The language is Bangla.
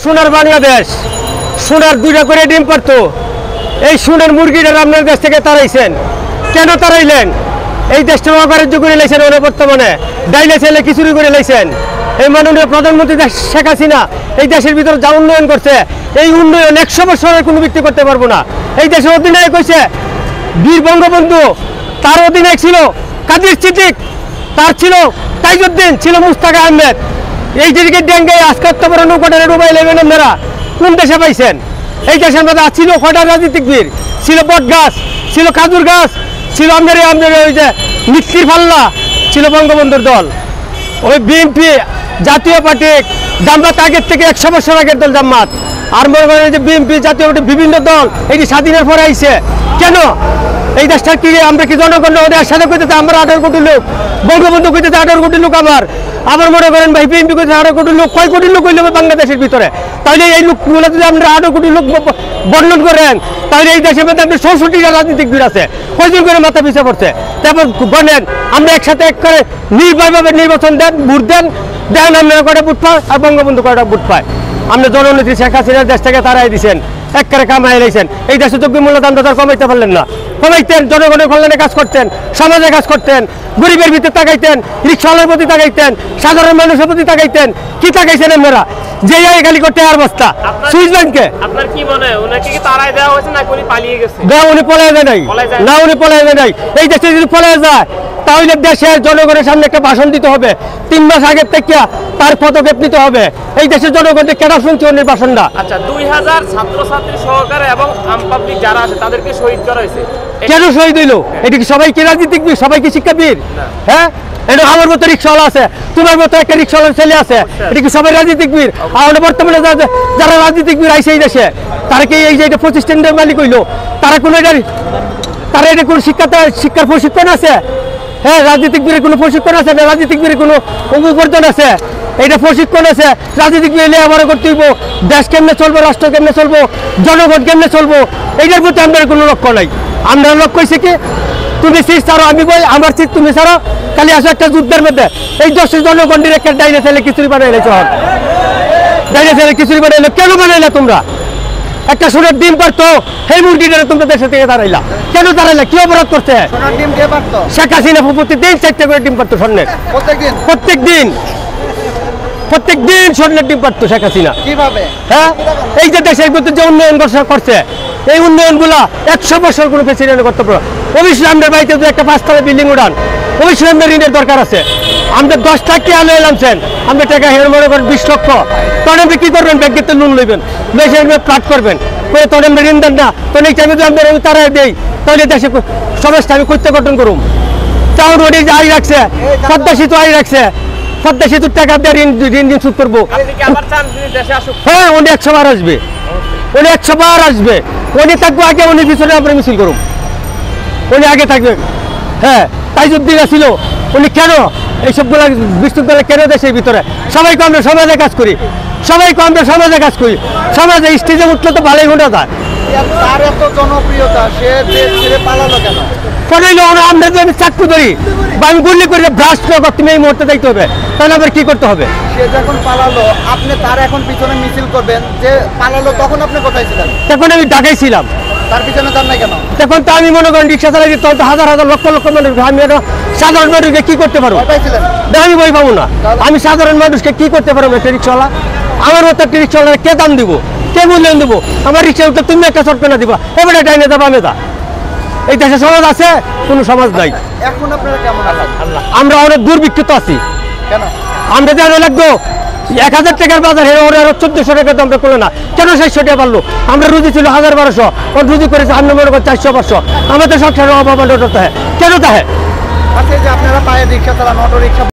সোনার বাংলাদেশ, সোনার 2টা করে ডিম পারতো, এই সোনার মুরগিটা আপনার দেশ থেকে তাড়াইছেন। কেন তাড়াইলেন? এই দেশটা অকার্য করে লাইছেন, ওরা বর্তমানে ডাইলে ছেলে খিচুড়ি করে লাইছেন। এই মাননীয় প্রধানমন্ত্রী শেখ হাসিনা এই দেশের ভিতরে যা উন্নয়ন করছে, এই উন্নয়ন 100 বছরের কোনো ব্যক্তি করতে পারবো না। এই দেশের অধিনায়ক হয়েছে বীর বঙ্গবন্ধু, তার অধিনায়ক ছিল কাদের সিদ্দিক, তার ছিল তাইজউদ্দিন, ছিল মুস্তাক আহমেদ। এই দিকে ডেঙ্গে আজকে এত বড় নৌকাটা ডুবাই নেবেন আপনারা, কোন দেশে পাইছেন? এই দেশের মধ্যে ছিল কয়টা রাজনীতিক বীর, ছিল বট গাছ, ছিল খাজুর গাছ, ছিল আমাদের ওই যে মিষ্টির পাল্লা, ছিল বঙ্গবন্ধুর দল। ওই বিএনপি জাতীয় পার্টি জামাত আগের থেকে 100 বছর আগের দল জামাত। আর মনে করেন যে বিএনপি জাতীয় পার্টি বিভিন্ন দল এটি স্বাধীনের পরে আইছে। কেন এই দেশটার কি আমরা কি জনগণ ওদের সাথে করতেছে? আমরা 18 কোটি লোক, বঙ্গবন্ধু করতেছে 18 কোটি লোক। আবার মনে করেন ভাই বিএনপি করতেছে 18 কোটি লোক। কয় কোটি লোক হইল বাংলাদেশের ভিতরে? তাহলে এই লোকগুলো যদি আমরা 18 কোটি লোক বর্ণন করেন, তাহলে এই দেশের মধ্যে আপনি 64টা রাজনীতিক বীর আছে, কয়জন করে মাথা পিছা পড়ছে? তারপর বলেন আমরা একসাথে এক করে নির্ভয়ভাবে নির্বাচন দেন, ভোট দেন, দেন আমরা কয়টা ভোট পাই আর বঙ্গবন্ধু কয়টা ভোট পায়। আমরা জননেত্রী শেখ হাসিনার দেশ থেকে তারাই দিচ্ছেন, এক করে কামাই লাইছেন। এই দেশে যোগ্য মূল্যদান তো কমাইতে পারলেন না। কমাইতেন, জনগণের কল্যাণে কাজ করতেন, সমাজে কাজ করতেন, গরিবের ভিতরে তাকাইতেন, রিক্সাওয়ালার প্রতি তাকাইতেন, সাধারণ মানুষের প্রতি তাকাইতেন। কি তাকাইছেন আপনারা? যে খালি করতে আর বস্তা সুইস ব্যাংকে। আপনার কি মনে হয় ওনাকে কি তাড়াই দেওয়া হয়েছে না উনি পালিয়ে গেছে? না, উনি পলায় যায় নাই, না উনি পলায় যায় নাই। এই দেশে যদি পলায় যায় তাহলে দেশের জনগণের সামনে একটা ভাষণ দিতে হবে, 3 মাস আগের থেকে তার পদক্ষেপ নিতে হবে। এই দেশের জনগণকে কেন শুনছে ওর ভাষণটা? আচ্ছা, 2000 ছাত্রছাত্রী সহকারে এবং আম পাবলিক যারা আছে তাদেরকে শহীদ করা হয়েছে। কেন শহীদ হইল? এটা কি সবাই কি রাজনীতিবিদ, সবাই কি শিক্ষাবিদ? হ্যাঁ, এটা আমার মতো রিক্সাওয়ালা আছে, তোমার মতো একটা রিক্সাওয়ালার ছেলে আছে, এটা কি সবাই রাজনীতিবিদ? আর বর্তমানে যারা রাজনীতিবিদ আইসে এই দেশে, তারা কি এই যে এটা প্রতিষ্ঠানের মালিক হইলো? তারা কোনো তারা এটা কোনো শিক্ষার প্রশিক্ষণ আছে? হ্যাঁ, রাজনীতিবিদের কোনো প্রশিক্ষণ আছে না? রাজনীতিবিদের কোনো উপার্জন আছে? এটা প্রশিক্ষণ আছে। রাজনীতিবিদ লেখাপড়া করতে হইব, দেশ কেমনে চলবো, রাষ্ট্র কেমনে চলবো, জনগণ কেমনে চলবো, এইটার প্রতি আমাদের কোনো লক্ষ্য নাই। আমরা লক্ষ্য হয়েছে কি, তুমি সিট ছাড়ো, আমি বই আমার সিট তুমি ছাড়ো, খালি আসো একটা যুদ্ধের মধ্যে। এই দেশের জনগণের একটা ডাইনে ছেলে খিচুড়ি বানাইলে চল, ডাইনে ছেলে খিচুড়ি বানাইলে কেন বানাইলা তোমরা? একটা সোনার ডিম পারতো, সেই মুরগিটা তোমরা দেশে থেকে দাঁড়াইলা কেন? দাঁড়াইলা কি অপরাধ করছে? শেখ হাসিনা প্রতিদিন 4টা করে ডিম পারতো স্বর্ণের, প্রত্যেক দিন স্বর্ণের ডিম পারতো শেখ হাসিনা। হ্যাঁ, এই যে দেশের ভিতরে যে উন্নয়ন করছে, এই উন্নয়নগুলা 100 বছর কোনো প্রেসিডেন্ট করতে পারো। অবশ্যই আমাদের বাড়িতে যদি একটা 5তলা বিল্ডিং উঠান, অবশ্যই আমাদের ঋণের দরকার আছে। আমাদের 10 টাকা আলো এলামছেন, আমাদের টাকা হের মনে করেন 20 লক্ষ, তখন আপনি কি করবেন? ব্যাংকের লোন লইবেন, দেশে ফ্লাট করবেন, করে তখন আমরা ঋণ দেন না। তখন এই টাইমে যদি আমরা তারাই দেই, তাহলে দেশে সমাজটা আমি করতে গঠন করুম। টাউন রোডে আই রাখছে, পদ্মা সেতু আই রাখছে, পদ্মা সেতুর টাকা দিয়ে ঋণ শোধ করবো। হ্যাঁ, উনি 100 বার আসবে, উনি 100 বার আসবে। উনি থাকবো আগে, উনি পিছনে আমরা মিছিল করুন, উনি আগে থাকবে। হ্যাঁ, তাইজউদ্দিন ছিল, উনি কেন এইসবগুলো বিশৃঙ্খলা কেন দেশের ভিতরে? সবাইকে আমরা সমাজে কাজ করি, সবাইকে আমরা সমাজে কাজ করি, সমাজে স্টেজে উঠলে তো ভালোই ঘটে যায়। তার এত জনপ্রিয়তা, সে দেশ ছেড়ে পালালো কেন? আমরা যদি আমি চাকরি করি বা আমি গুলি করি, ব্রাশ করো, তুমি এই মুহূর্তে দেখতে হবে, তাহলে আবার কি করতে হবে? সে যখন পালালো, আপনি তার এখন পিছনে মিছিল করবেন যে পালালো, তখন আপনি কোথায় ছিলেন? তখন আমি ঢাকায় ছিলাম। তার পিছনে যান না কেন? তখন তো আমি মনে করেন রিক্সা চালাই, তখন তো হাজার হাজার লক্ষ লক্ষ মানুষ, আমি সাধারণ মানুষকে কি করতে পারবো? আমি বই পাবো না। আমি সাধারণ মানুষকে কি করতে পারবো? একটা রিক্সাওয়ালা, আমার মতো একটা রিক্সাওয়ালা কে দাম দিব, কে মূল্যায়ন দেবো? আমার রিক্সা উঠলে তুমি একটা চটকানা দিবা, এবারে ডাইনে যাবো আমি তা। এই দেশে সমাজ আছে? কোনো সমাজ নাই। এখন আপনারা কেমন আছেন? আমরা অনেক দুর্ভিক্ষিত আছি। কেন? আমরা জানো লাগতো 1000 টাকার বাজার, ওরা 1400 টাকা দাম করলো না কেন? 600 টাকা পারলো। আমরা রুজি ছিল 1000-1200, ওর রুজি করেছে আমরা মনে করি 400-500। আমাদের সংসারের অভাব কেন তাহে? আচ্ছা, যে আপনারা পায়ে রিক্সা চালান, অটো রিক্সা